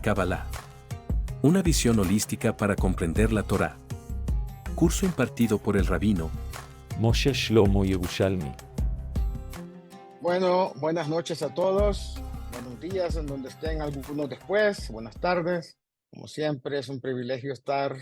Kabbalah. Una visión holística para comprender la Torá. Curso impartido por el rabino Moshe Shlomo Yerushalmi. Bueno, buenas noches a todos. Buenos días en donde estén algunos después. Buenas tardes. Como siempre, es un privilegio estar,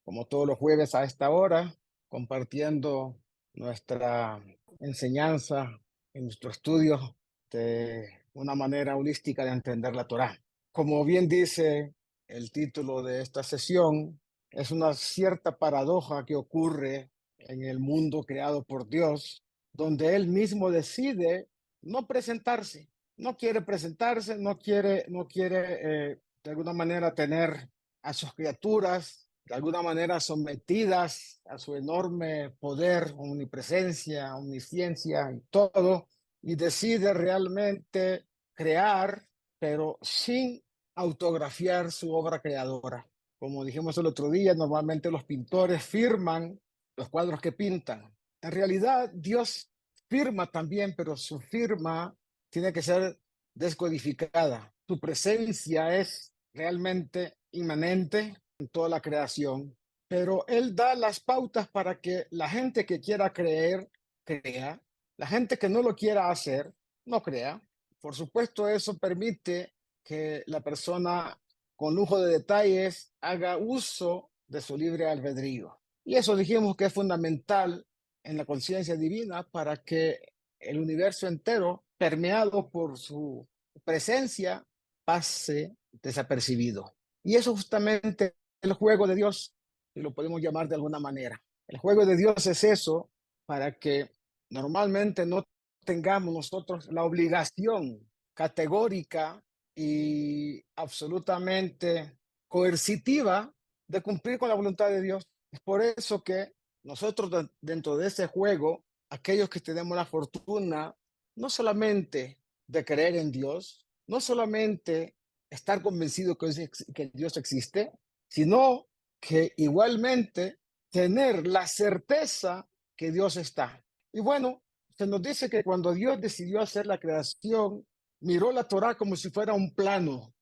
como todos los jueves a esta hora, compartiendo nuestra enseñanza en nuestro estudio de una manera holística de entender la Torá. Como bien dice el título de esta sesión, es una cierta paradoja que ocurre en el mundo creado por Dios, donde Él mismo decide no presentarse, no quiere presentarse, no quiere de alguna manera tener a sus criaturas de alguna manera sometidas a su enorme poder, omnipresencia, omnisciencia y todo, y decide realmente crear, pero sin autografiar su obra creadora. Como dijimos el otro día, normalmente los pintores firman los cuadros que pintan. En realidad, Dios firma también, pero su firma tiene que ser descodificada. Su presencia es realmente inmanente en toda la creación, pero Él da las pautas para que la gente que quiera creer, crea, la gente que no lo quiera hacer, no crea. Por supuesto, eso permite que la persona con lujo de detalles haga uso de su libre albedrío. Y eso dijimos que es fundamental en la conciencia divina para que el universo entero, permeado por su presencia, pase desapercibido. Y eso justamente el juego de Dios, si lo podemos llamar de alguna manera. El juego de Dios es eso para que normalmente no tengamos nosotros la obligación categórica y absolutamente coercitiva de cumplir con la voluntad de Dios. Es por eso que nosotros dentro de ese juego, aquellos que tenemos la fortuna no solamente de creer en Dios, no solamente estar convencido que Dios existe, sino que igualmente tener la certeza que Dios está. Y bueno, se nos dice que cuando Dios decidió hacer la creación, miró la Torá como si fuera un plano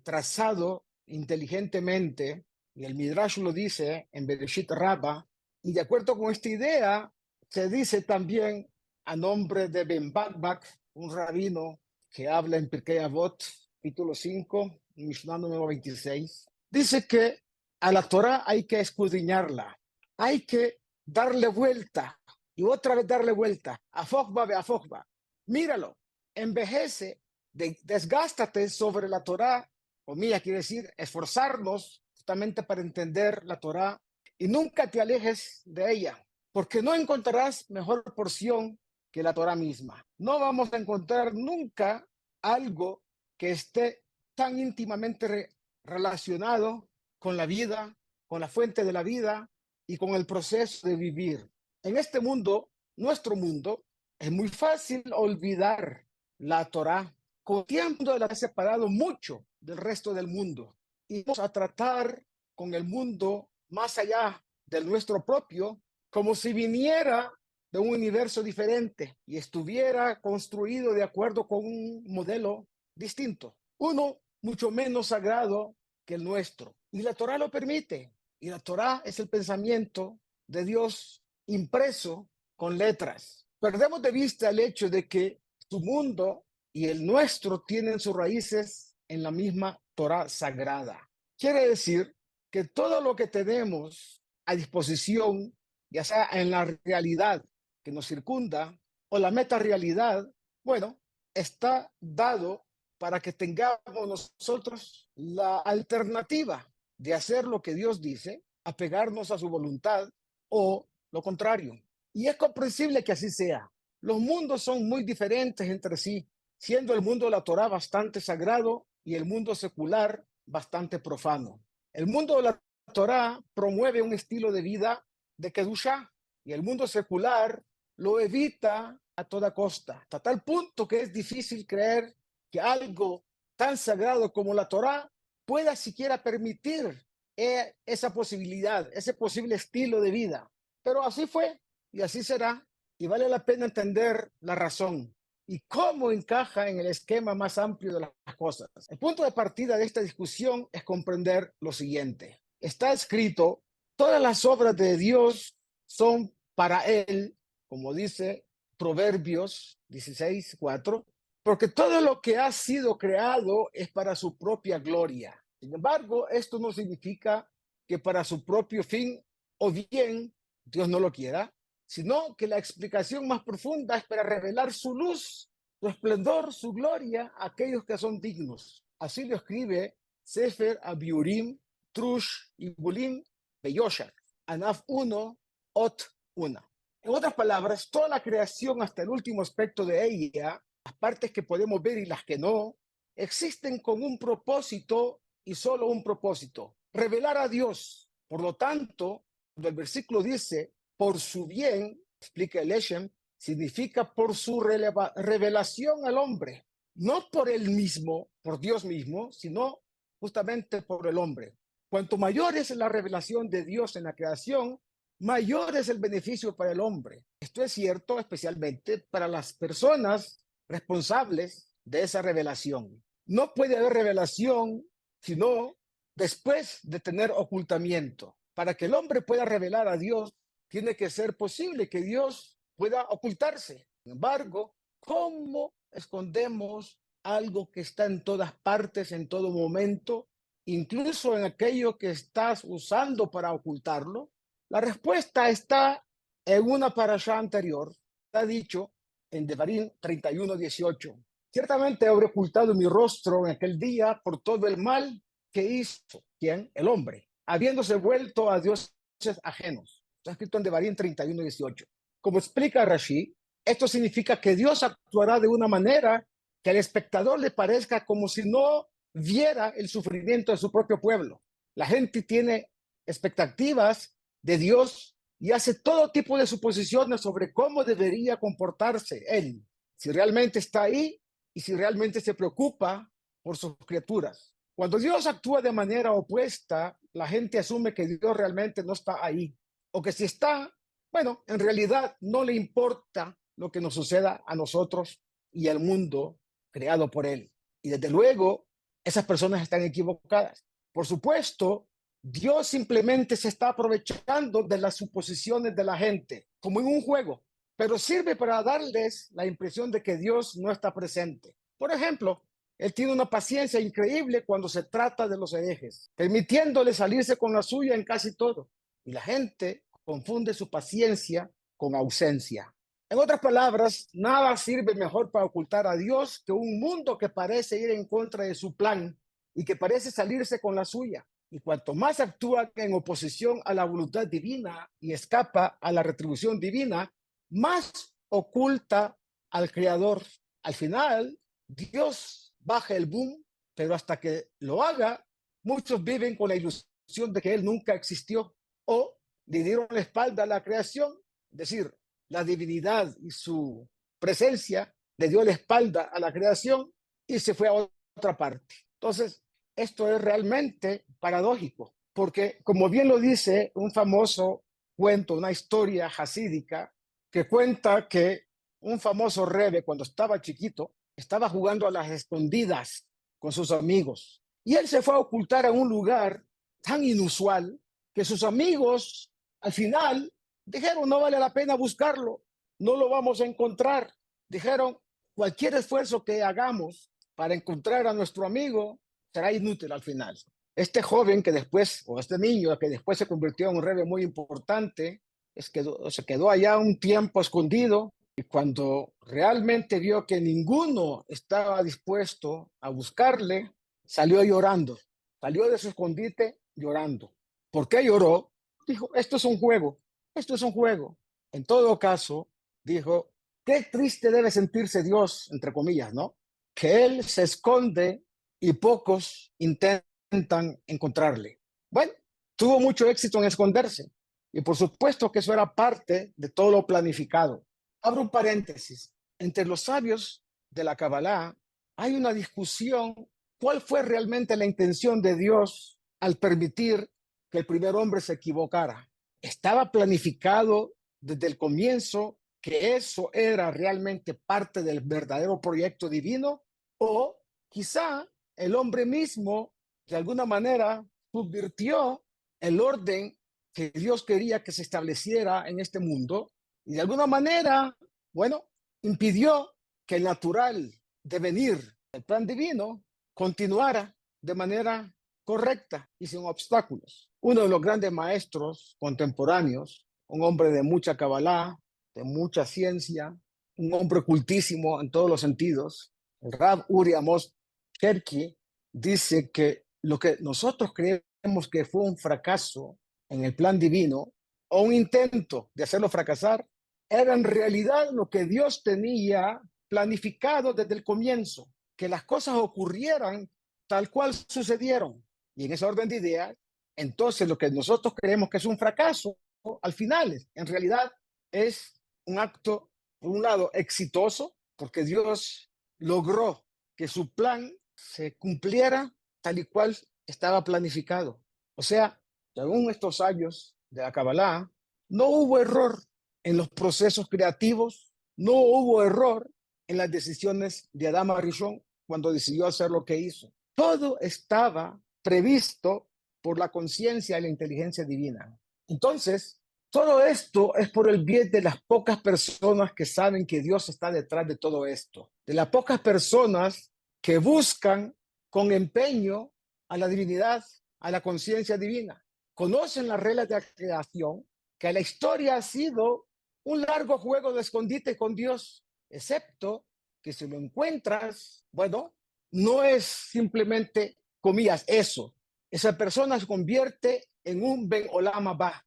trazado inteligentemente, y el Midrash lo dice en Bereshit Rabbah, y de acuerdo con esta idea, se dice también a nombre de Ben Bakbak, un rabino que habla en Pirkei Avot, capítulo 5, Mishnah número 26, dice que a la Torá hay que escudriñarla, hay que darle vuelta y otra vez darle vuelta, a Afokba, míralo, envejece, desgástate sobre la Torá, comillas, quiere decir esforzarnos justamente para entender la Torá y nunca te alejes de ella, porque no encontrarás mejor porción que la Torá misma. No vamos a encontrar nunca algo que esté tan íntimamente relacionado con la vida, con la fuente de la vida y con el proceso de vivir. En este mundo, nuestro mundo, es muy fácil olvidar la Torá. Con tiempo la ha separado mucho del resto del mundo. Y vamos a tratar con el mundo más allá del nuestro propio, como si viniera de un universo diferente y estuviera construido de acuerdo con un modelo distinto, uno mucho menos sagrado que el nuestro. Y la Torá lo permite. Y la Torá es el pensamiento de Dios impreso con letras. Perdemos de vista el hecho de que su mundo y el nuestro tienen sus raíces en la misma Torá sagrada. Quiere decir que todo lo que tenemos a disposición, ya sea en la realidad que nos circunda o la metarealidad, bueno, está dado para que tengamos nosotros la alternativa de hacer lo que Dios dice, apegarnos a su voluntad o lo contrario. Y es comprensible que así sea. Los mundos son muy diferentes entre sí, siendo el mundo de la Torá bastante sagrado y el mundo secular bastante profano. El mundo de la Torá promueve un estilo de vida de Kedushá y el mundo secular lo evita a toda costa, hasta tal punto que es difícil creer que algo tan sagrado como la Torá pueda siquiera permitir esa posibilidad, ese posible estilo de vida. Pero así fue y así será, y vale la pena entender la razón. y cómo encaja en el esquema más amplio de las cosas. El punto de partida de esta discusión es comprender lo siguiente. Está escrito, todas las obras de Dios son para Él, como dice Proverbios 16:4, porque todo lo que ha sido creado es para su propia gloria. Sin embargo, esto no significa que para su propio fin o bien Dios no lo quiera, sino que la explicación más profunda es para revelar su luz, su esplendor, su gloria a aquellos que son dignos. Así lo escribe Sefer Abiurim, Trush y Bulim Beyoshar, Anaf 1, Ot 1. En otras palabras, toda la creación hasta el último aspecto de ella, las partes que podemos ver y las que no, existen con un propósito y solo un propósito, revelar a Dios. Por lo tanto, cuando el versículo dice, por su bien, explica el Eshem, significa por su revelación al hombre, no por él mismo, por Dios mismo, sino justamente por el hombre. Cuanto mayor es la revelación de Dios en la creación, mayor es el beneficio para el hombre. Esto es cierto especialmente para las personas responsables de esa revelación. No puede haber revelación sino después de tener ocultamiento. Para que el hombre pueda revelar a Dios, tiene que ser posible que Dios pueda ocultarse. Sin embargo, ¿cómo escondemos algo que está en todas partes, en todo momento, incluso en aquello que estás usando para ocultarlo? La respuesta está en una parashá anterior. Está dicho en Devarim 31:18. Ciertamente habré ocultado mi rostro en aquel día por todo el mal que hizo. ¿Quién? El hombre, habiéndose vuelto a dioses ajenos. Está escrito en Devarim 31:18. Como explica Rashi, esto significa que Dios actuará de una manera que al espectador le parezca como si no viera el sufrimiento de su propio pueblo. La gente tiene expectativas de Dios y hace todo tipo de suposiciones sobre cómo debería comportarse Él, si realmente está ahí y si realmente se preocupa por sus criaturas. Cuando Dios actúa de manera opuesta, la gente asume que Dios realmente no está ahí, o que si está, bueno, en realidad no le importa lo que nos suceda a nosotros y al mundo creado por Él. Y desde luego, esas personas están equivocadas. Por supuesto, Dios simplemente se está aprovechando de las suposiciones de la gente, como en un juego, pero sirve para darles la impresión de que Dios no está presente. Por ejemplo, Él tiene una paciencia increíble cuando se trata de los herejes, permitiéndoles salirse con la suya en casi todo. Y la gente confunde su paciencia con ausencia. En otras palabras, nada sirve mejor para ocultar a Dios que un mundo que parece ir en contra de su plan y que parece salirse con la suya. Y cuanto más actúa en oposición a la voluntad divina y escapa a la retribución divina, más oculta al Creador. Al final, Dios baja el boom, pero hasta que lo haga, muchos viven con la ilusión de que Él nunca existió o le dieron la espalda a la creación, es decir, la divinidad y su presencia le dio la espalda a la creación y se fue a otra parte. Entonces, esto es realmente paradójico, porque como bien lo dice un famoso cuento, una historia hasídica, que cuenta que un famoso rebe, cuando estaba chiquito, estaba jugando a las escondidas con sus amigos. Y él se fue a ocultar a un lugar tan inusual que sus amigos al final dijeron, no vale la pena buscarlo, no lo vamos a encontrar. Dijeron, cualquier esfuerzo que hagamos para encontrar a nuestro amigo será inútil al final. Este joven que después, o este niño que después se convirtió en un rebe muy importante, se quedó allá un tiempo escondido y cuando realmente vio que ninguno estaba dispuesto a buscarle, salió llorando, salió de su escondite llorando. ¿Por qué lloró? Dijo, esto es un juego, esto es un juego. En todo caso, dijo, qué triste debe sentirse Dios, entre comillas, ¿no? Que Él se esconde y pocos intentan encontrarle. Bueno, tuvo mucho éxito en esconderse y por supuesto que eso era parte de todo lo planificado. Abro un paréntesis. Entre los sabios de la Kabbalah hay una discusión cuál fue realmente la intención de Dios al permitir que el primer hombre se equivocara. ¿Estaba planificado desde el comienzo que eso era realmente parte del verdadero proyecto divino, o quizá el hombre mismo de alguna manera subvirtió el orden que Dios quería que se estableciera en este mundo y de alguna manera, bueno, impidió que el natural devenir del plan divino continuara de manera correcta y sin obstáculos. Uno de los grandes maestros contemporáneos, un hombre de mucha cabalá, de mucha ciencia, un hombre cultísimo en todos los sentidos, el Rab Uri Amos Cherki, dice que lo que nosotros creemos que fue un fracaso en el plan divino o un intento de hacerlo fracasar, era en realidad lo que Dios tenía planificado desde el comienzo, que las cosas ocurrieran tal cual sucedieron. Y en esa orden de ideas, entonces lo que nosotros creemos que es un fracaso, al final, en realidad es un acto, por un lado, exitoso, porque Dios logró que su plan se cumpliera tal y cual estaba planificado. O sea, según estos años de la Kabbalah, no hubo error en los procesos creativos, no hubo error en las decisiones de Adán Arishon cuando decidió hacer lo que hizo. Todo estaba previsto por la conciencia y la inteligencia divina. Entonces, todo esto es por el bien de las pocas personas que saben que Dios está detrás de todo esto, de las pocas personas que buscan con empeño a la divinidad, a la conciencia divina. Conocen las reglas de la creación, que la historia ha sido un largo juego de escondite con Dios, excepto que si lo encuentras, bueno, no es simplemente, comillas, eso. Esa persona se convierte en un Ben Olam Haba,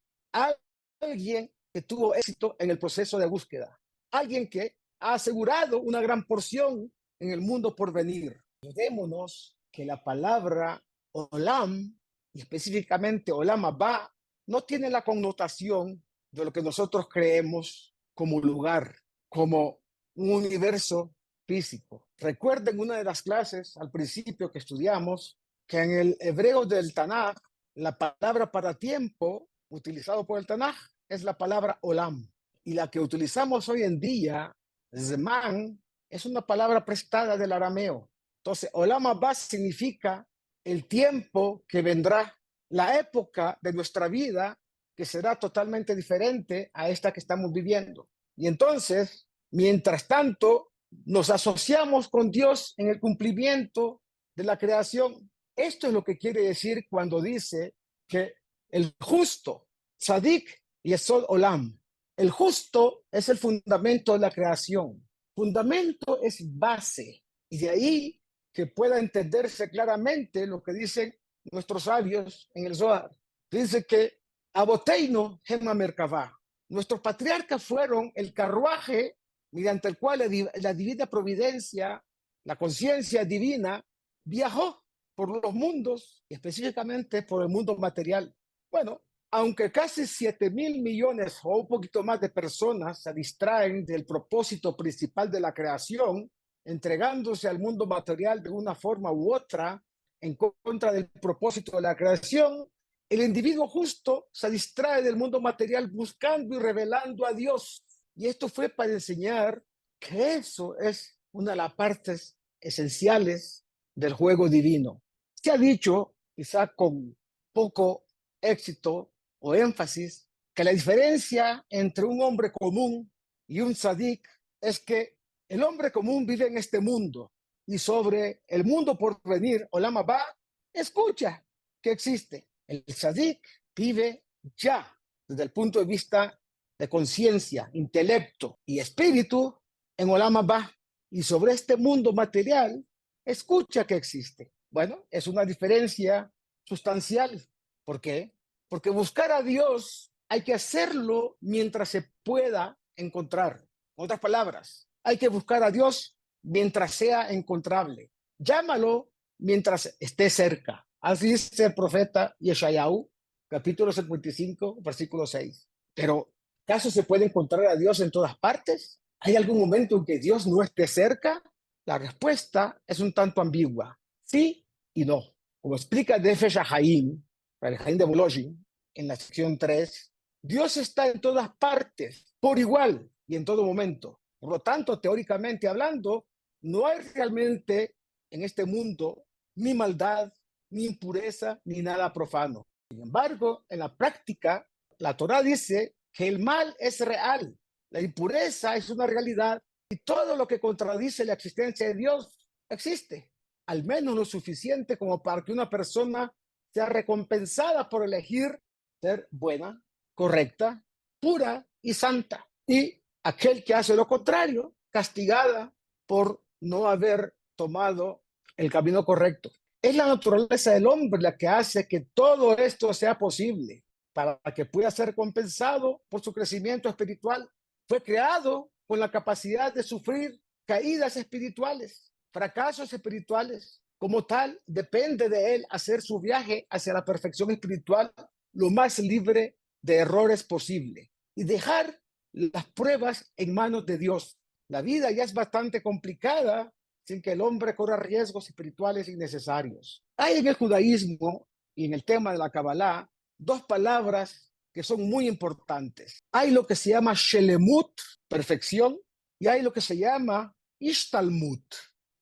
alguien que tuvo éxito en el proceso de búsqueda, alguien que ha asegurado una gran porción en el mundo por venir. Recordémonos que la palabra Olam, y específicamente Olam Haba, no tiene la connotación de lo que nosotros creemos como lugar, como un universo físico. Recuerden una de las clases al principio que estudiamos que en el hebreo del Tanaj, la palabra para tiempo utilizado por el Tanaj es la palabra Olam. Y la que utilizamos hoy en día, Zman, es una palabra prestada del arameo. Entonces, Olam Haba significa el tiempo que vendrá, la época de nuestra vida que será totalmente diferente a esta que estamos viviendo. Y entonces, mientras tanto, nos asociamos con Dios en el cumplimiento de la creación. Esto es lo que quiere decir cuando dice que el justo, Tzadik Yesod Olam, el justo es el fundamento de la creación. Fundamento es base. Y de ahí que pueda entenderse claramente lo que dicen nuestros sabios en el Zohar. Dice que Aboteino Gema Merkavá. Nuestros patriarcas fueron el carruaje mediante el cual la divina providencia, la conciencia divina, viajó por los mundos, específicamente por el mundo material. Bueno, aunque casi 7.000 millones o un poquito más de personas se distraen del propósito principal de la creación, entregándose al mundo material de una forma u otra en contra del propósito de la creación, el individuo justo se distrae del mundo material buscando y revelando a Dios. Y esto fue para enseñar que eso es una de las partes esenciales del juego divino. Se ha dicho, quizá con poco éxito o énfasis, que la diferencia entre un hombre común y un tzadik es que el hombre común vive en este mundo y sobre el mundo por venir, Olam Haba, escucha que existe. El tzadik vive ya desde el punto de vista de conciencia, intelecto y espíritu en Olam Haba, y sobre este mundo material escucha que existe. Bueno, es una diferencia sustancial. ¿Por qué? Porque buscar a Dios hay que hacerlo mientras se pueda encontrar. En otras palabras, hay que buscar a Dios mientras sea encontrable. Llámalo mientras esté cerca. Así dice el profeta Yeshayahu, capítulo 55, versículo 6. Pero, ¿acaso se puede encontrar a Dios en todas partes? ¿Hay algún momento en que Dios no esté cerca? La respuesta es un tanto ambigua. Sí y no. Como explica Nefesh HaHaim, el Haim de Bolojin, en la sección 3, Dios está en todas partes por igual. y en todo momento. Por lo tanto, teóricamente hablando, no hay realmente en este mundo ni maldad, ni impureza, ni nada profano. Sin embargo, en la práctica, la Torá dice que el mal es real, la impureza es una realidad y todo lo que contradice la existencia de Dios existe, al menos lo suficiente como para que una persona sea recompensada por elegir ser buena, correcta, pura y santa. Y aquel que hace lo contrario, castigada por no haber tomado el camino correcto. Es la naturaleza del hombre la que hace que todo esto sea posible para que pueda ser compensado por su crecimiento espiritual. Fue creado con la capacidad de sufrir caídas espirituales, fracasos espirituales. Como tal, depende de él hacer su viaje hacia la perfección espiritual lo más libre de errores posible y dejar las pruebas en manos de Dios. La vida ya es bastante complicada sin que el hombre corra riesgos espirituales innecesarios. Hay en el judaísmo y en el tema de la Kabbalah dos palabras que son muy importantes. Hay lo que se llama Shelemut, perfección, y hay lo que se llama Ishtalmut,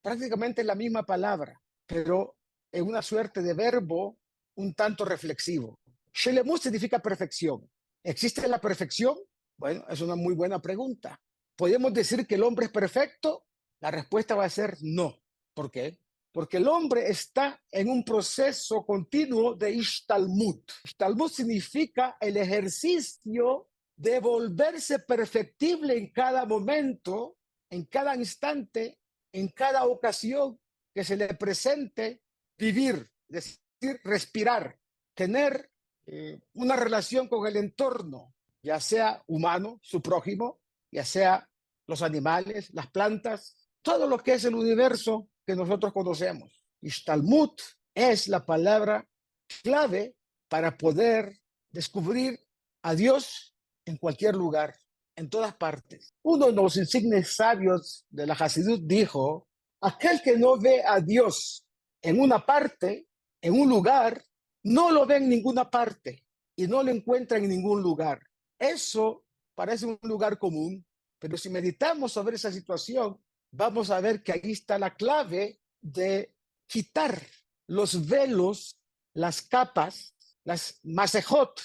prácticamente la misma palabra, pero en una suerte de verbo un tanto reflexivo. Shelemut significa perfección. ¿Existe la perfección? Bueno, es una muy buena pregunta. ¿Podemos decir que el hombre es perfecto? La respuesta va a ser no. ¿Por qué? Porque el hombre está en un proceso continuo de Ishtalmut. Ishtalmut significa el ejercicio de volverse perfectible en cada momento, en cada instante, en cada ocasión que se le presente vivir, es decir, respirar, tener una relación con el entorno, ya sea humano, su prójimo, ya sea los animales, las plantas, todo lo que es el universo que nosotros conocemos. Ishtalmut es la palabra clave para poder descubrir a Dios en cualquier lugar, en todas partes. Uno de los insignes sabios de la Hasidut dijo, aquel que no ve a Dios en una parte, en un lugar, no lo ve en ninguna parte y no lo encuentra en ningún lugar. Eso parece un lugar común, pero si meditamos sobre esa situación, vamos a ver que ahí está la clave de quitar los velos, las capas, las masejot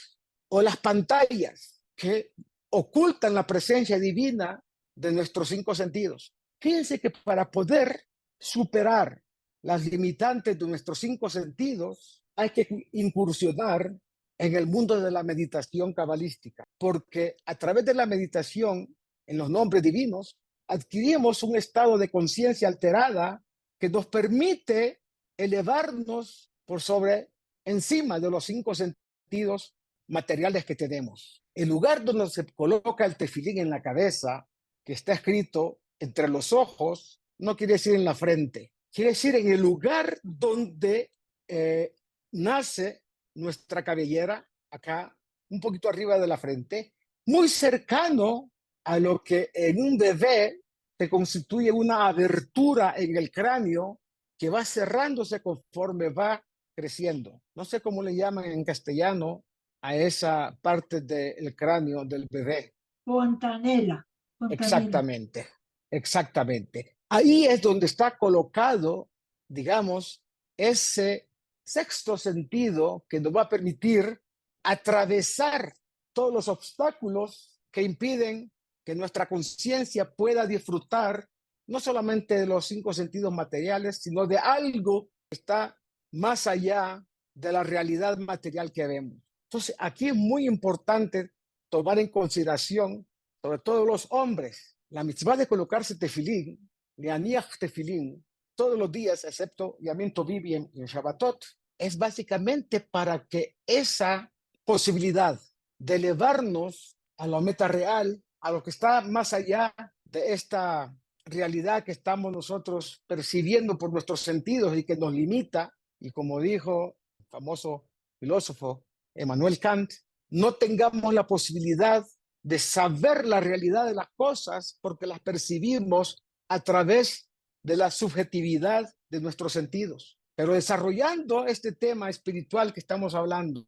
o las pantallas que ocultan la presencia divina de nuestros cinco sentidos. Fíjense que para poder superar las limitantes de nuestros cinco sentidos, hay que incursionar en el mundo de la meditación cabalística, porque a través de la meditación en los nombres divinos, adquirimos un estado de conciencia alterada que nos permite elevarnos por sobre, encima de los cinco sentidos materiales que tenemos. El lugar donde se coloca el tefilín en la cabeza, que está escrito entre los ojos, no quiere decir en la frente, quiere decir en el lugar donde nace nuestra cabellera, acá, un poquito arriba de la frente, muy cercano a lo que en un bebé se constituye una abertura en el cráneo que va cerrándose conforme va creciendo. No sé cómo le llaman en castellano a esa parte del cráneo del bebé. Fontanela. Exactamente, exactamente. Ahí es donde está colocado, digamos, ese sexto sentido que nos va a permitir atravesar todos los obstáculos que impiden que nuestra conciencia pueda disfrutar no solamente de los cinco sentidos materiales, sino de algo que está más allá de la realidad material que vemos. Entonces, aquí es muy importante tomar en consideración, sobre todo los hombres, la mitzvah de colocarse tefilín, leaniach tefilín, todos los días, excepto Yamim Tovim y en Shabbatot, es básicamente para que esa posibilidad de elevarnos a la meta real, a lo que está más allá de esta realidad que estamos nosotros percibiendo por nuestros sentidos y que nos limita, y como dijo el famoso filósofo Emmanuel Kant, no tengamos la posibilidad de saber la realidad de las cosas porque las percibimos a través de la subjetividad de nuestros sentidos. Pero desarrollando este tema espiritual que estamos hablando,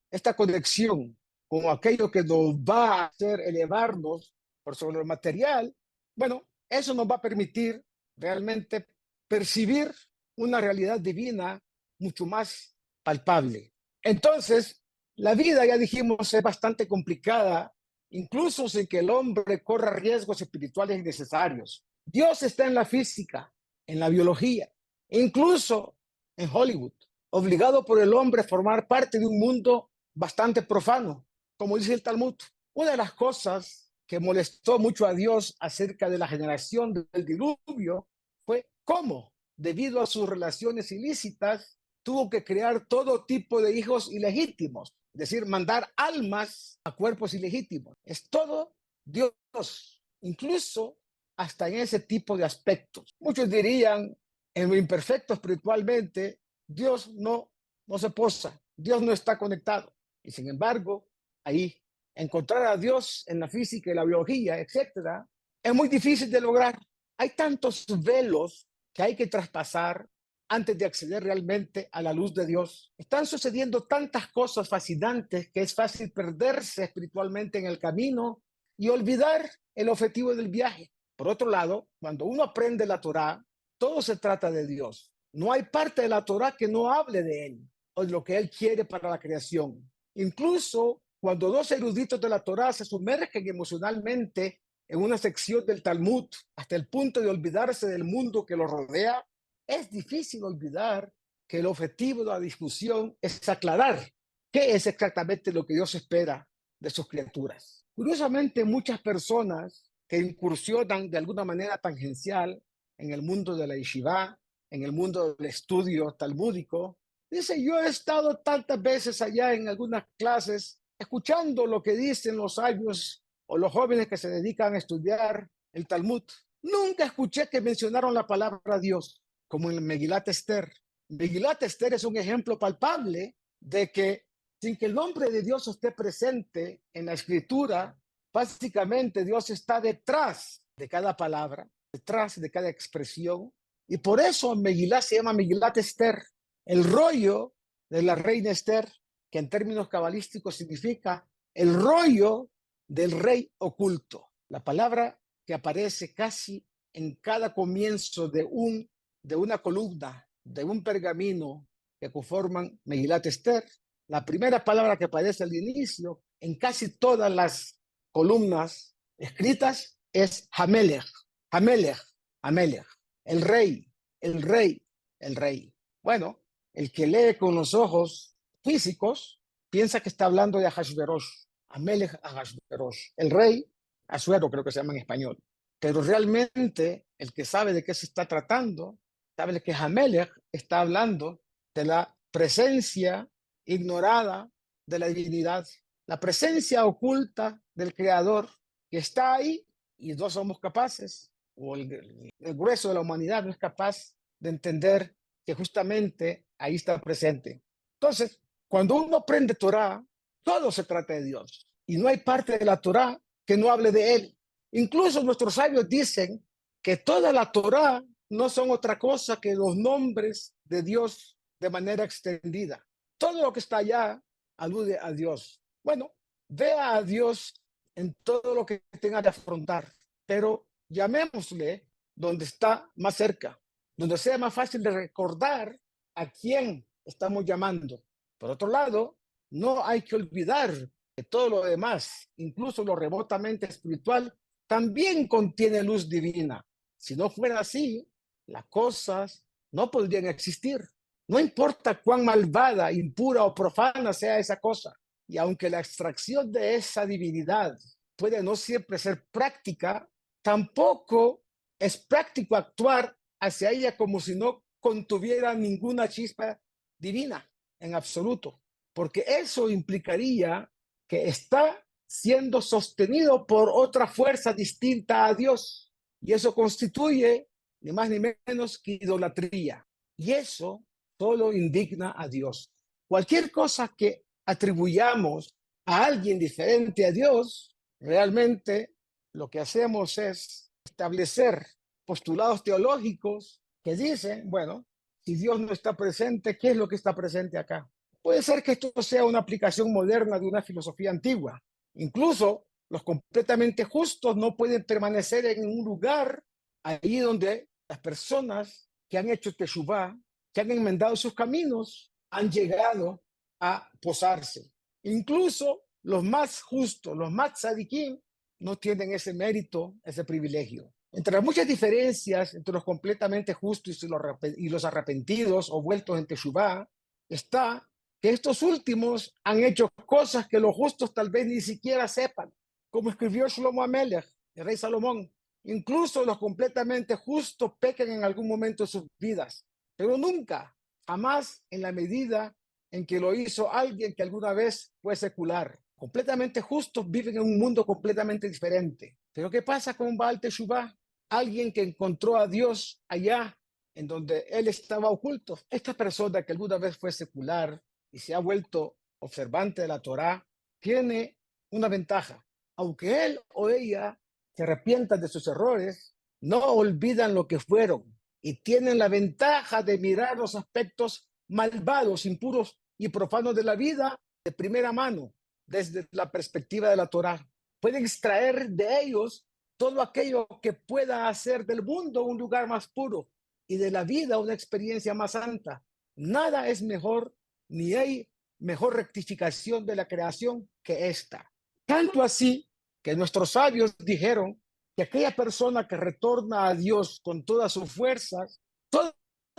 esta conexión con aquello que nos va a hacer elevarnos por sobre lo material, bueno, eso nos va a permitir realmente percibir una realidad divina mucho más palpable. Entonces, la vida, ya dijimos, es bastante complicada, incluso sin que el hombre corra riesgos espirituales innecesarios. Dios está en la física, en la biología, incluso en Hollywood, obligado por el hombre a formar parte de un mundo bastante profano, como dice el Talmud. Una de las cosas que molestó mucho a Dios acerca de la generación del diluvio fue cómo, debido a sus relaciones ilícitas, tuvo que crear todo tipo de hijos ilegítimos, es decir, mandar almas a cuerpos ilegítimos. Es todo Dios, incluso hasta en ese tipo de aspectos. Muchos dirían, en lo imperfecto espiritualmente, Dios no se posa, Dios no está conectado. Y sin embargo, ahí encontrar a Dios en la física y la biología, etcétera, es muy difícil de lograr. Hay tantos velos que hay que traspasar antes de acceder realmente a la luz de Dios. Están sucediendo tantas cosas fascinantes que es fácil perderse espiritualmente en el camino y olvidar el objetivo del viaje. Por otro lado, cuando uno aprende la Torá, todo se trata de Dios. No hay parte de la Torá que no hable de Él o de lo que Él quiere para la creación. Incluso cuando dos eruditos de la Torá se sumergen emocionalmente en una sección del Talmud hasta el punto de olvidarse del mundo que los rodea, es difícil olvidar que el objetivo de la discusión es aclarar qué es exactamente lo que Dios espera de sus criaturas. Curiosamente, muchas personas que incursionan de alguna manera tangencial en el mundo de la yeshiva, en el mundo del estudio talmúdico, dice, yo he estado tantas veces allá en algunas clases escuchando lo que dicen los sabios o los jóvenes que se dedican a estudiar el Talmud. Nunca escuché que mencionaron la palabra Dios, como en Megilat Esther. Megilat Esther es un ejemplo palpable de que sin que el nombre de Dios esté presente en la escritura, básicamente Dios está detrás de cada palabra, detrás de cada expresión, y por eso Megilá se llama Megilat Esther, el rollo de la reina Esther, que en términos cabalísticos significa el rollo del rey oculto. La palabra que aparece casi en cada comienzo de una columna, de un pergamino que conforman Megilat Esther. La primera palabra que aparece al inicio en casi todas las columnas escritas es Hamelech, Hamelech, Hamelech, el rey, el rey, el rey. Bueno, el que lee con los ojos físicos piensa que está hablando de Ahasverosh, Hamelech Ahasverosh, el rey, Asuero creo que se llama en español. Pero realmente el que sabe de qué se está tratando, sabe que Hamelech está hablando de la presencia ignorada de la divinidad, la presencia oculta del Creador que está ahí y no somos capaces, o el grueso de la humanidad no es capaz de entender que justamente ahí está presente. Entonces, cuando uno aprende Torah, todo se trata de Dios y no hay parte de la Torah que no hable de Él. Incluso nuestros sabios dicen que toda la Torah no son otra cosa que los nombres de Dios de manera extendida. Todo lo que está allá alude a Dios. Bueno, vea a Dios en todo lo que tenga que afrontar, pero llamémosle donde está más cerca, donde sea más fácil de recordar a quién estamos llamando. Por otro lado, no hay que olvidar que todo lo demás, incluso lo remotamente espiritual, también contiene luz divina. Si no fuera así, las cosas no podrían existir. No importa cuán malvada, impura o profana sea esa cosa. Y aunque la extracción de esa divinidad puede no siempre ser práctica, tampoco es práctico actuar hacia ella como si no contuviera ninguna chispa divina en absoluto, porque eso implicaría que está siendo sostenido por otra fuerza distinta a Dios, y eso constituye ni más ni menos que idolatría, y eso solo indigna a Dios. Cualquier cosa que atribuyamos a alguien diferente a Dios, realmente lo que hacemos es establecer postulados teológicos que dicen, bueno, si Dios no está presente, ¿qué es lo que está presente acá? Puede ser que esto sea una aplicación moderna de una filosofía antigua. Incluso Los completamente justos no pueden permanecer en un lugar ahí donde las personas que han hecho teshuvá, que han enmendado sus caminos, han llegado a posarse. Incluso los más justos, los más tzadikim, no tienen ese mérito, ese privilegio. Entre las muchas diferencias entre los completamente justos y los arrepentidos o vueltos en teshuvá, está que estos últimos han hecho cosas que los justos tal vez ni siquiera sepan, como escribió Shlomo Amelech, el rey Salomón. Incluso los completamente justos pecan en algún momento de sus vidas, pero nunca, jamás en la medida en que lo hizo alguien que alguna vez fue secular. Completamente justos viven en un mundo completamente diferente. Pero ¿qué pasa con Baal Teshuvá? Alguien que encontró a Dios allá en donde él estaba oculto. Esta persona que alguna vez fue secular y se ha vuelto observante de la Torá, tiene una ventaja. Aunque él o ella se arrepientan de sus errores, no olvidan lo que fueron y tienen la ventaja de mirar los aspectos malvados, impuros y profanos de la vida de primera mano, desde la perspectiva de la Torá. Pueden extraer de ellos todo aquello que pueda hacer del mundo un lugar más puro y de la vida una experiencia más santa. Nada es mejor, ni hay mejor rectificación de la creación que esta. Tanto así que nuestros sabios dijeron que aquella persona que retorna a Dios con todas sus fuerzas, todo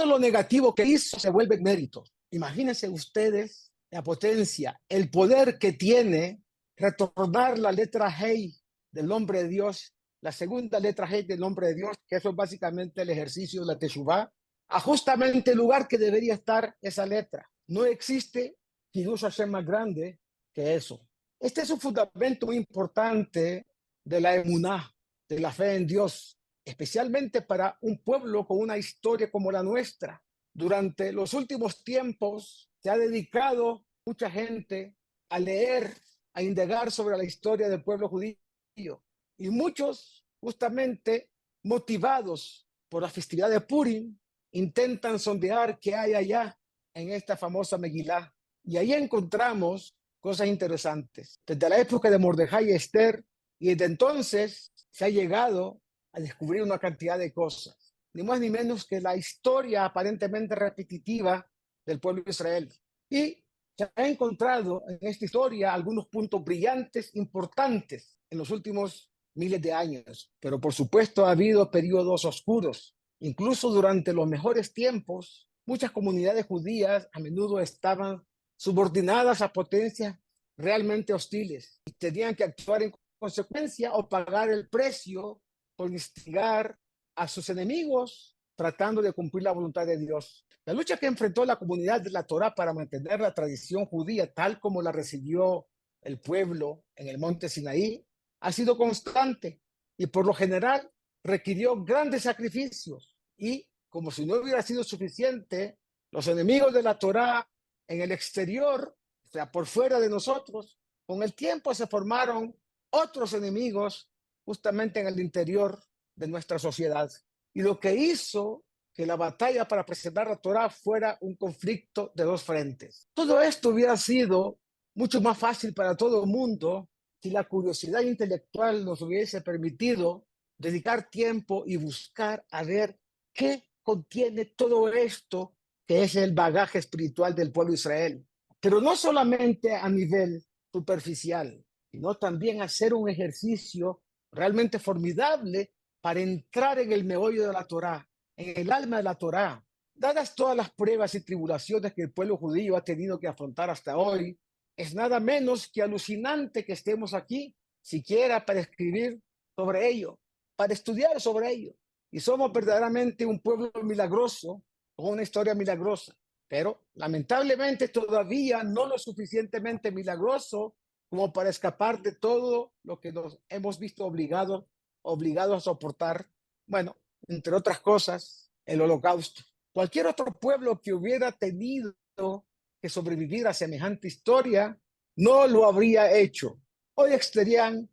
lo negativo que hizo se vuelve mérito. Imagínense ustedes la potencia, el poder que tiene retornar la letra Hey del nombre de Dios, la segunda letra Hey del nombre de Dios, que eso es básicamente el ejercicio de la Teshuvá, a justamente el lugar que debería estar esa letra. No existe Hidush Hashem más grande que eso. Este es un fundamento muy importante de la emuná, de la fe en Dios, especialmente para un pueblo con una historia como la nuestra. Durante los últimos tiempos se ha dedicado mucha gente a leer, a indagar sobre la historia del pueblo judío, y muchos, justamente motivados por la festividad de Purim, intentan sondear qué hay allá en esta famosa Megilá. Y ahí encontramos cosas interesantes. Desde la época de Mordejai y Esther, y desde entonces se ha llegado a descubrir una cantidad de cosas, ni más ni menos que la historia aparentemente repetitiva del pueblo de Israel. Y se ha encontrado en esta historia algunos puntos brillantes, importantes en los últimos miles de años, pero por supuesto ha habido periodos oscuros. Incluso durante los mejores tiempos, muchas comunidades judías a menudo estaban subordinadas a potencias realmente hostiles y tenían que actuar en consecuencia o pagar el precio por instigar a sus enemigos tratando de cumplir la voluntad de Dios. La lucha que enfrentó la comunidad de la Torá para mantener la tradición judía tal como la recibió el pueblo en el monte Sinaí ha sido constante y por lo general requirió grandes sacrificios y, como si no hubiera sido suficiente, los enemigos de la Torá en el exterior, o sea, por fuera de nosotros, con el tiempo se formaron otros enemigos justamente en el interior de nuestra sociedad. Y lo que hizo que la batalla para preservar la Torá fuera un conflicto de dos frentes. Todo esto hubiera sido mucho más fácil para todo el mundo si la curiosidad intelectual nos hubiese permitido dedicar tiempo y buscar a ver qué contiene todo esto que es el bagaje espiritual del pueblo de Israel. Pero no solamente a nivel superficial, sino también hacer un ejercicio realmente formidable para entrar en el meollo de la Torá, en el alma de la Torá. Dadas todas las pruebas y tribulaciones que el pueblo judío ha tenido que afrontar hasta hoy, es nada menos que alucinante que estemos aquí, siquiera para escribir sobre ello, para estudiar sobre ello. Y somos verdaderamente un pueblo milagroso, con una historia milagrosa, pero lamentablemente todavía no lo suficientemente milagroso como para escapar de todo lo que nos hemos visto obligados a soportar. Bueno, entre otras cosas, el holocausto. Cualquier otro pueblo que hubiera tenido que sobrevivir a semejante historia no lo habría hecho. Hoy estarían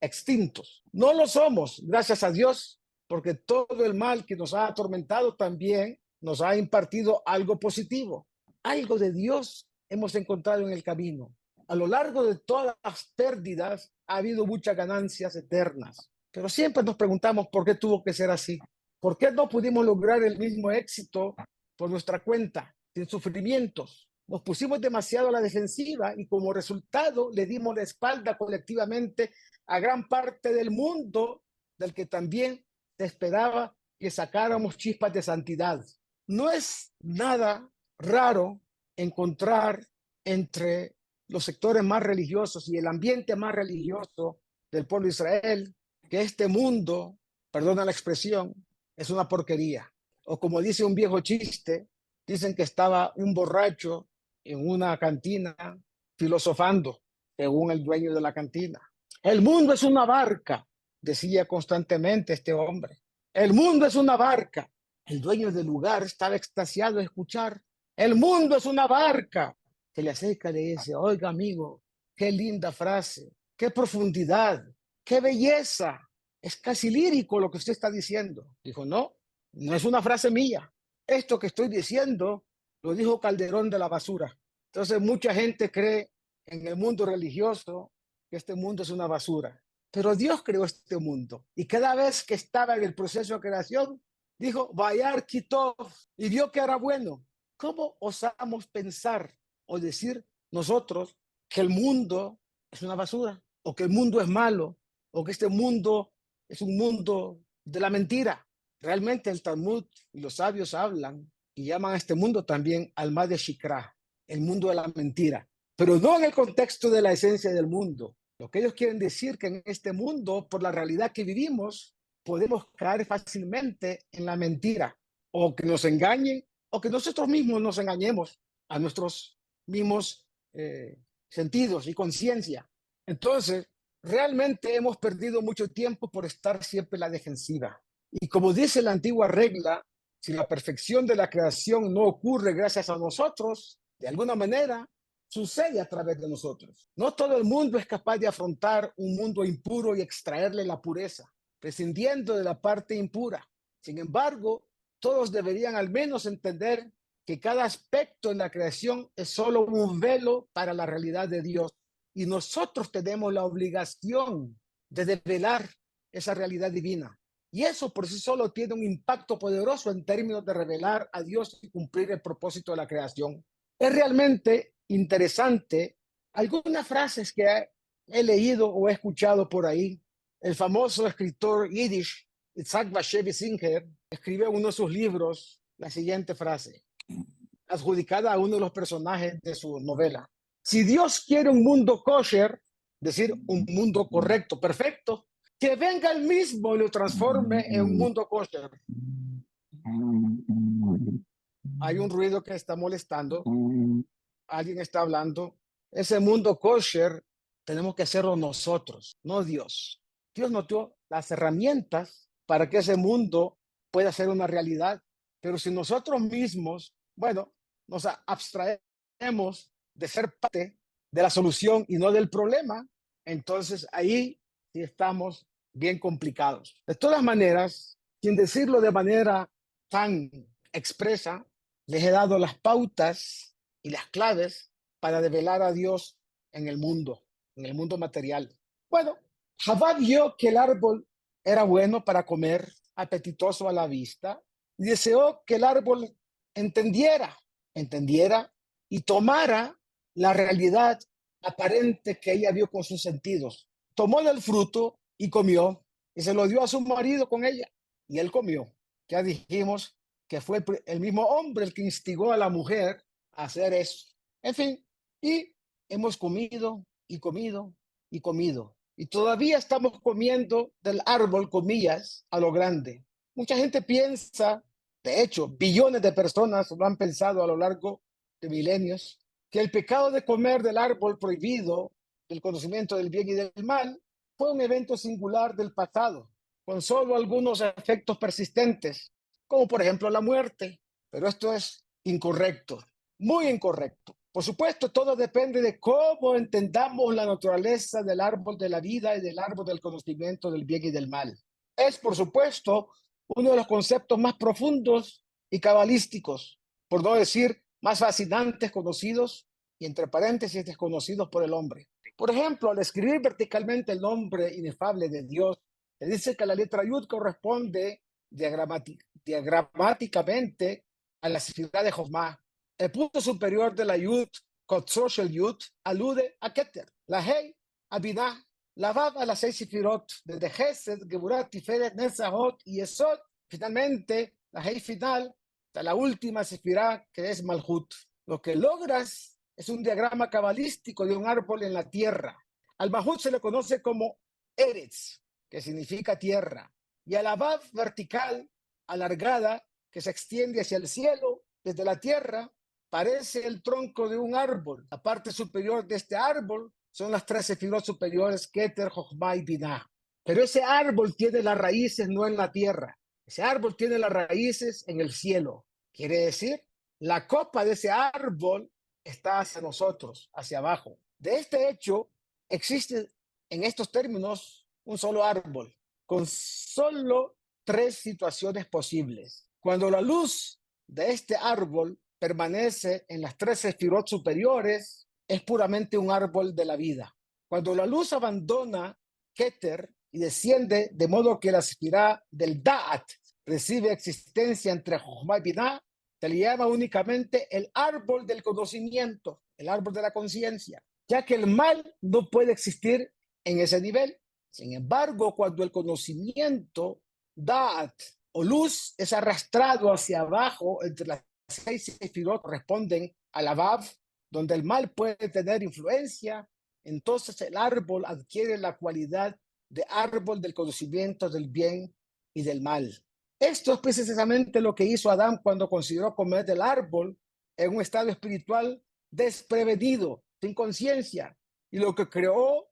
extintos. No lo somos, gracias a Dios, porque todo el mal que nos ha atormentado también nos ha impartido algo positivo. Algo de Dios hemos encontrado en el camino. A lo largo de todas las pérdidas ha habido muchas ganancias eternas. Pero siempre nos preguntamos por qué tuvo que ser así. ¿Por qué no pudimos lograr el mismo éxito por nuestra cuenta, sin sufrimientos? Nos pusimos demasiado a la defensiva y como resultado le dimos la espalda colectivamente a gran parte del mundo del que también se esperaba que sacáramos chispas de santidad. No es nada raro encontrar entre los sectores más religiosos y el ambiente más religioso del pueblo de Israel que este mundo, perdona la expresión, es una porquería. O como dice un viejo chiste, dicen que estaba un borracho en una cantina filosofando, según el dueño de la cantina. El mundo es una barca, decía constantemente este hombre. El mundo es una barca. El dueño del lugar estaba extasiado de escuchar. El mundo es una barca. Se le acerca y le dice, oiga amigo, qué linda frase, qué profundidad, qué belleza. Es casi lírico lo que usted está diciendo. Dijo, no, no es una frase mía. Esto que estoy diciendo lo dijo Calderón de la Basura. Entonces mucha gente cree en el mundo religioso que este mundo es una basura. Pero Dios creó este mundo. Y cada vez que estaba en el proceso de creación, dijo, Vayar Kitov, y vio que era bueno. ¿Cómo osamos pensar o decir nosotros que el mundo es una basura? O que el mundo es malo, o que este mundo es un mundo de la mentira. Realmente el Talmud y los sabios hablan y llaman a este mundo también Alma de Shikra, el mundo de la mentira, pero no en el contexto de la esencia del mundo. Lo que ellos quieren decir que en este mundo, por la realidad que vivimos, podemos caer fácilmente en la mentira, o que nos engañen, o que nosotros mismos nos engañemos a nuestros mismos sentidos y conciencia. Entonces, realmente hemos perdido mucho tiempo por estar siempre en la defensiva. Y como dice la antigua regla, si la perfección de la creación no ocurre gracias a nosotros, de alguna manera sucede a través de nosotros. No todo el mundo es capaz de afrontar un mundo impuro y extraerle la pureza, prescindiendo de la parte impura. Sin embargo, todos deberían al menos entender que cada aspecto en la creación es solo un velo para la realidad de Dios. Y nosotros tenemos la obligación de develar esa realidad divina. Y eso por sí solo tiene un impacto poderoso en términos de revelar a Dios y cumplir el propósito de la creación. Es realmente interesante algunas frases que he leído o he escuchado por ahí. El famoso escritor yiddish Isaac Bashevis Singer escribe en uno de sus libros la siguiente frase, adjudicada a uno de los personajes de su novela. Si Dios quiere un mundo kosher, decir un mundo correcto, perfecto, que venga él mismo y lo transforme en un mundo kosher. Hay un ruido que está molestando, alguien está hablando. Ese mundo kosher tenemos que hacerlo nosotros, no Dios. Dios nos dio las herramientas para que ese mundo pueda ser una realidad, pero si nosotros mismos, bueno, nos abstraemos de ser parte de la solución y no del problema, entonces ahí sí estamos bien complicados. De todas maneras, sin decirlo de manera tan expresa, les he dado las pautas y las claves para develar a Dios en el mundo material. Bueno, Javá vio que el árbol era bueno para comer, apetitoso a la vista, y deseó que el árbol entendiera y tomara la realidad aparente que ella vio con sus sentidos. Tomó del fruto y comió, y se lo dio a su marido con ella, y él comió. Ya dijimos que fue el mismo hombre el que instigó a la mujer a hacer eso. En fin, y hemos comido y comido y comido. Y todavía estamos comiendo del árbol, comillas, a lo grande. Mucha gente piensa, de hecho, billones de personas lo han pensado a lo largo de milenios, que el pecado de comer del árbol prohibido, del conocimiento del bien y del mal, fue un evento singular del pasado, con solo algunos efectos persistentes, como por ejemplo la muerte. Pero esto es incorrecto, muy incorrecto. Por supuesto, todo depende de cómo entendamos la naturaleza del árbol de la vida y del árbol del conocimiento del bien y del mal. Es, por supuesto, uno de los conceptos más profundos y cabalísticos, por no decir más fascinantes conocidos, y entre paréntesis desconocidos por el hombre. Por ejemplo, al escribir verticalmente el nombre inefable de Dios, se dice que la letra Yud corresponde diagramáticamente a la sefirá de Jofma. El punto superior de la Yud, Kotzrosh el Yud, alude a Keter, la Hei a Binah, la Vav a las 6 sefirot, desde Gesed, Geburat, Tiferet, Netzahot y Esod. Finalmente, la Hei final, hasta la última sefirá que es Malhut. Lo que logras es un diagrama cabalístico de un árbol en la tierra. Al Malhut se le conoce como Eretz, que significa tierra, y a la Vav vertical, alargada, que se extiende hacia el cielo, desde la tierra, parece el tronco de un árbol. La parte superior de este árbol son las 3 sefirot superiores, Keter, Jochma y Binah. Pero ese árbol tiene las raíces no en la tierra. Ese árbol tiene las raíces en el cielo. Quiere decir, la copa de ese árbol está hacia nosotros, hacia abajo. De este hecho, existe en estos términos un solo árbol, con solo 3 situaciones posibles. Cuando la luz de este árbol permanece en las 3 sefirot superiores, es puramente un árbol de la vida. Cuando la luz abandona Keter y desciende de modo que la sefirá del Da'at recibe existencia entre Jochma y Binah, se le llama únicamente el árbol del conocimiento, el árbol de la conciencia, ya que el mal no puede existir en ese nivel. Sin embargo, cuando el conocimiento, Da'at o luz, es arrastrado hacia abajo entre las 6 sefirot corresponden a la Vav, donde el mal puede tener influencia, entonces el árbol adquiere la cualidad de árbol del conocimiento del bien y del mal. Esto es precisamente lo que hizo Adán cuando consideró comer del árbol en un estado espiritual desprevenido, sin conciencia, y lo que creó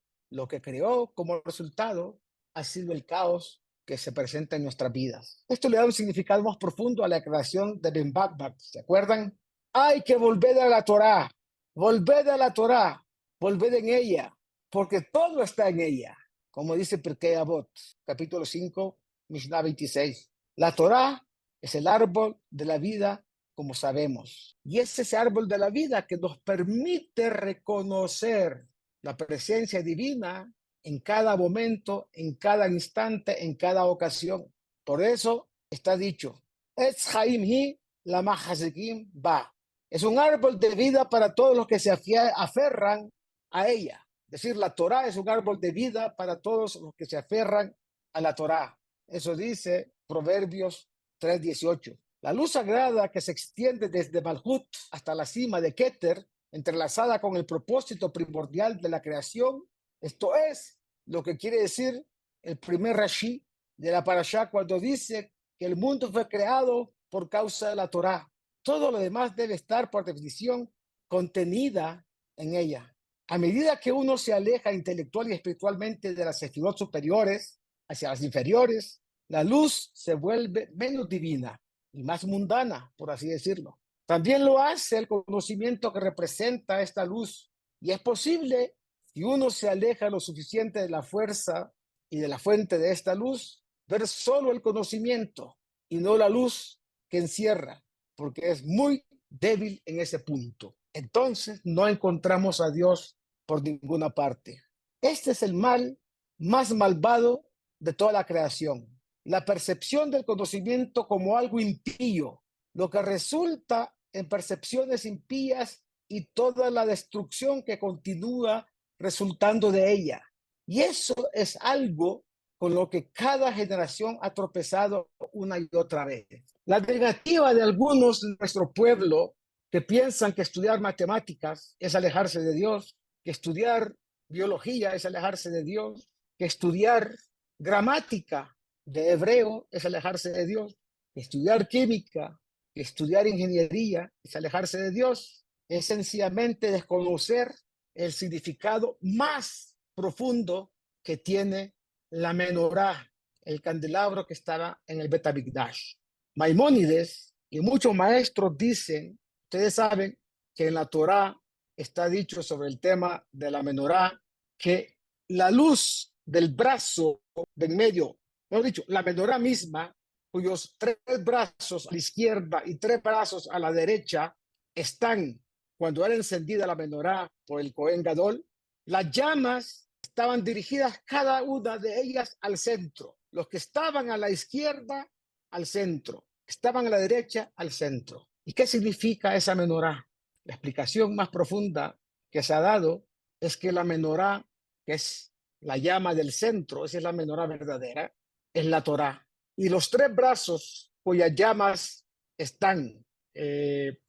como resultado ha sido el caos que se presenta en nuestras vidas. Esto le da un significado más profundo a la creación de Ben Bakbak. ¿Se acuerdan? Hay que volver a la Torá. Volved a la Torá, volved en ella, porque todo está en ella, como dice Pirkei Avot, capítulo 5, Mishnah 26. La Torá es el árbol de la vida, como sabemos, y es ese árbol de la vida que nos permite reconocer la presencia divina en cada momento, en cada instante, en cada ocasión. Por eso está dicho, Etz Chaim hi lama hazekim ba. Es un árbol de vida para todos los que se aferran a ella. Es decir, la Torá es un árbol de vida para todos los que se aferran a la Torá. Eso dice Proverbios 3:18. La luz sagrada que se extiende desde Malhut hasta la cima de Keter, entrelazada con el propósito primordial de la creación, esto es lo que quiere decir el primer Rashi de la Parashá cuando dice que el mundo fue creado por causa de la Torá. Todo lo demás debe estar, por definición, contenida en ella. A medida que uno se aleja intelectual y espiritualmente de las sefirot superiores hacia las inferiores, la luz se vuelve menos divina y más mundana, por así decirlo. También lo hace el conocimiento que representa esta luz. Y es posible, si uno se aleja lo suficiente de la fuerza y de la fuente de esta luz, ver solo el conocimiento y no la luz que encierra, porque es muy débil en ese punto. Entonces no encontramos a Dios por ninguna parte. Este es el mal más malvado de toda la creación. La percepción del conocimiento como algo impío, lo que resulta en percepciones impías y toda la destrucción que continúa resultando de ella. Y eso es algo con lo que cada generación ha tropezado una y otra vez. La negativa de algunos de nuestro pueblo que piensan que estudiar matemáticas es alejarse de Dios, que estudiar biología es alejarse de Dios, que estudiar gramática de hebreo es alejarse de Dios, que estudiar química, que estudiar ingeniería es alejarse de Dios, es sencillamente desconocer el significado más profundo que tiene la menorá, el candelabro que estaba en el Bet HaMikdash. Maimónides y muchos maestros dicen, ustedes saben que en la Torá está dicho sobre el tema de la menorá, que la luz del brazo de en medio, mejor dicho, la menorá misma, cuyos 3 brazos a la izquierda y 3 brazos a la derecha están cuando era encendida la menorá por el Cohen Gadol, las llamas estaban dirigidas cada una de ellas al centro. Los que estaban a la izquierda, al centro. Estaban a la derecha, al centro. ¿Y qué significa esa menorá? La explicación más profunda que se ha dado es que la menorá, que es la llama del centro, esa es la menorá verdadera, es la Torá. Y los tres brazos cuyas llamas están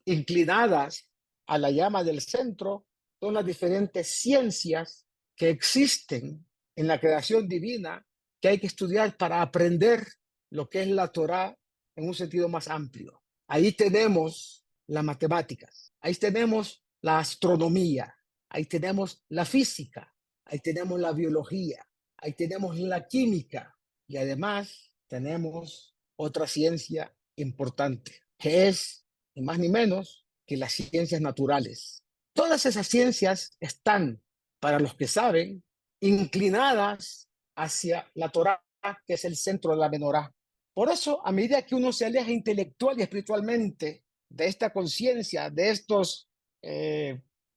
inclinadas a la llama del centro son las diferentes ciencias que existen en la creación divina que hay que estudiar para aprender lo que es la Torá en un sentido más amplio. Ahí tenemos las matemáticas, ahí tenemos la astronomía, ahí tenemos la física, ahí tenemos la biología, ahí tenemos la química y además tenemos otra ciencia importante, que es ni más ni menos que las ciencias naturales. Todas esas ciencias están, para los que saben, inclinadas hacia la Torá, que es el centro de la menorá. Por eso, a medida que uno se aleja intelectual y espiritualmente de esta conciencia, de estos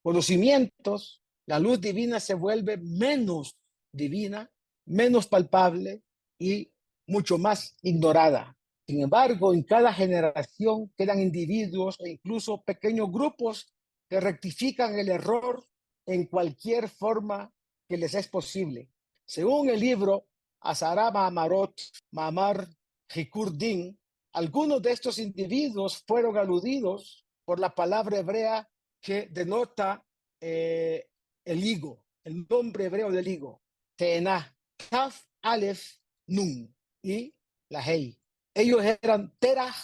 conocimientos, la luz divina se vuelve menos divina, menos palpable y mucho más ignorada. Sin embargo, en cada generación quedan individuos e incluso pequeños grupos que rectifican el error en cualquier forma que les es posible. Según el libro Asara Ma'amarot, Ma'amar Hikur Din, algunos de estos individuos fueron aludidos por la palabra hebrea que denota el higo, el nombre hebreo del higo, Teena, Taf, Aleph, Nun y la Hei. Ellos eran Terah,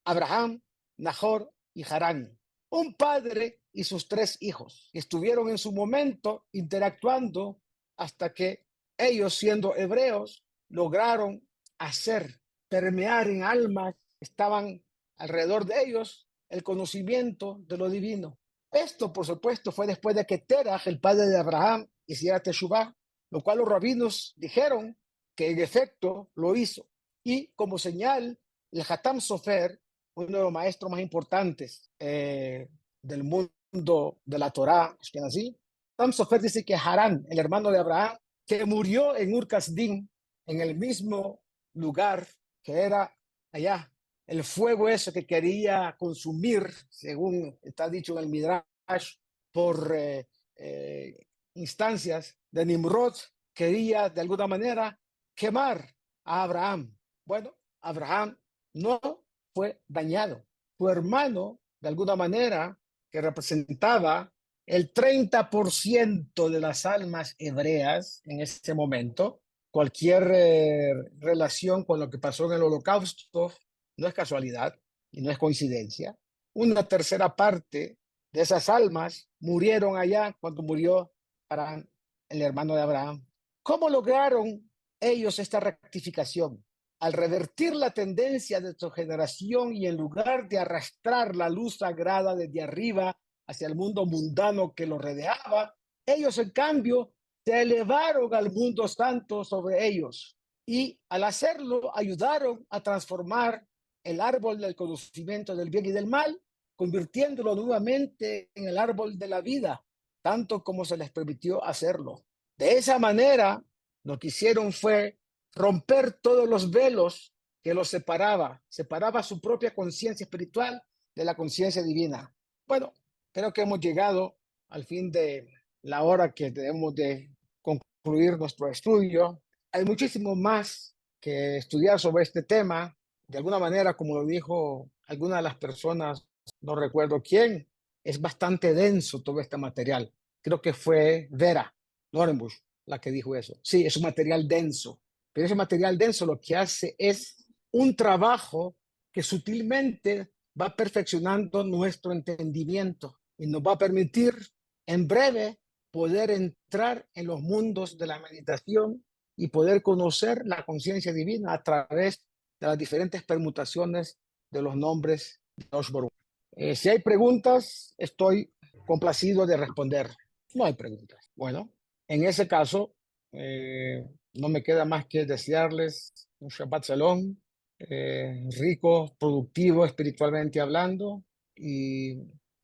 Abraham, Nahor y Harán. Un padre y sus tres hijos que estuvieron en su momento interactuando hasta que ellos, siendo hebreos, lograron hacer permear en almas que estaban alrededor de ellos el conocimiento de lo divino. Esto, por supuesto, fue después de que Terah, el padre de Abraham, hiciera Teshuvah, lo cual los rabinos dijeron que en efecto lo hizo. Y como señal, el Hatam Sofer, uno de los maestros más importantes del mundo de la Torá, así, Hatam Sofer dice que Harán, el hermano de Abraham, que murió en Ur Kasdim, en el mismo lugar que era allá, el fuego eso que quería consumir, según está dicho en el Midrash, por instancias de Nimrod, quería de alguna manera quemar a Abraham. Bueno, Abraham no fue dañado. Su hermano, de alguna manera, que representaba el 30% de las almas hebreas en ese momento, cualquier relación con lo que pasó en el Holocausto no es casualidad y no es coincidencia. Una tercera parte de esas almas murieron allá cuando murió Abraham, el hermano de Abraham. ¿Cómo lograron ellos esta rectificación? Al revertir la tendencia de su generación y en lugar de arrastrar la luz sagrada desde arriba hacia el mundo mundano que los rodeaba, ellos en cambio se elevaron al mundo santo sobre ellos y al hacerlo ayudaron a transformar el árbol del conocimiento del bien y del mal, convirtiéndolo nuevamente en el árbol de la vida, tanto como se les permitió hacerlo. De esa manera, lo que hicieron fue romper todos los velos que los separaba su propia conciencia espiritual de la conciencia divina. Bueno, creo que hemos llegado al fin de la hora que debemos de concluir nuestro estudio. Hay muchísimo más que estudiar sobre este tema. De alguna manera, como lo dijo alguna de las personas, no recuerdo quién, es bastante denso todo este material. Creo que fue Vera Norenbusch la que dijo eso. Sí, es un material denso, pero ese material denso lo que hace es un trabajo que sutilmente va perfeccionando nuestro entendimiento y nos va a permitir en breve poder entrar en los mundos de la meditación y poder conocer la conciencia divina a través de las diferentes permutaciones de los nombres de Dosh Baruch. Si hay preguntas, estoy complacido de responder. No hay preguntas. Bueno, en ese caso, no me queda más que desearles un Shabbat Shalom, rico, productivo espiritualmente hablando y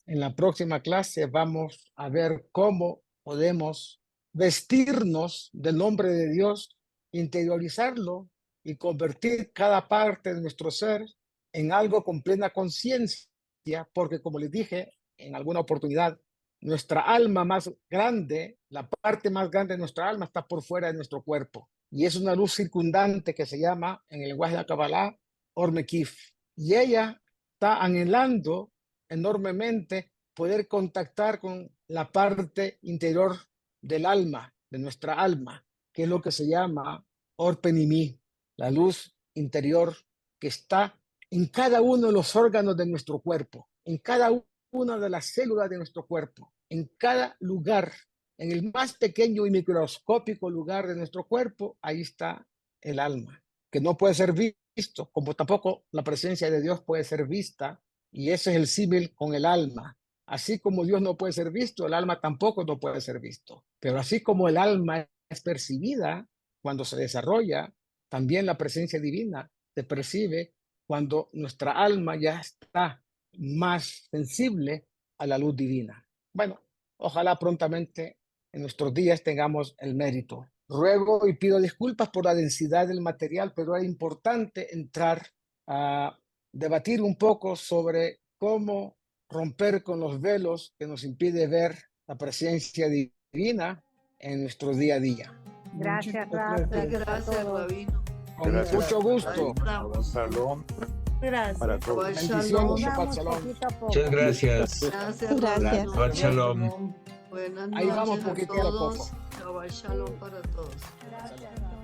En la próxima clase vamos a ver cómo podemos vestirnos del nombre de Dios, interiorizarlo y convertir cada parte de nuestro ser en algo con plena conciencia, porque como les dije en alguna oportunidad, nuestra alma más grande, la parte más grande de nuestra alma está por fuera de nuestro cuerpo. Y es una luz circundante que se llama, en el lenguaje de la Kabbalah, Or Mekif. Y ella está anhelando enormemente poder contactar con la parte interior del alma, de nuestra alma, que es lo que se llama Or Penimí, la luz interior que está en cada uno de los órganos de nuestro cuerpo, en cada una de las células de nuestro cuerpo, en cada lugar, en el más pequeño y microscópico lugar de nuestro cuerpo, ahí está el alma, que no puede ser visto, como tampoco la presencia de Dios puede ser vista, y ese es el símil con el alma. Así como Dios no puede ser visto, el alma tampoco no puede ser visto. Pero así como el alma es percibida cuando se desarrolla, también la presencia divina se percibe cuando nuestra alma ya está más sensible a la luz divina. Bueno, ojalá prontamente en nuestros días tengamos el mérito. Ruego y pido disculpas por la densidad del material, pero es importante entrar a debatir un poco sobre cómo romper con los velos que nos impide ver la presencia divina en nuestro día a día. Gracias, Gracias, Rabino. Con Gracias. mucho gusto. Ahí estamos. Shalom Gracias. para todos. Shabbat Bendiciones, shalom. Shabbat Vamos shalom. poquito a poco. Muchas gracias. Gracias, Gracias. Rabino. Shabbat shalom. Buenas Ahí vamos noches a poquito a todos. poco. Shabbat shalom para todos. Gracias.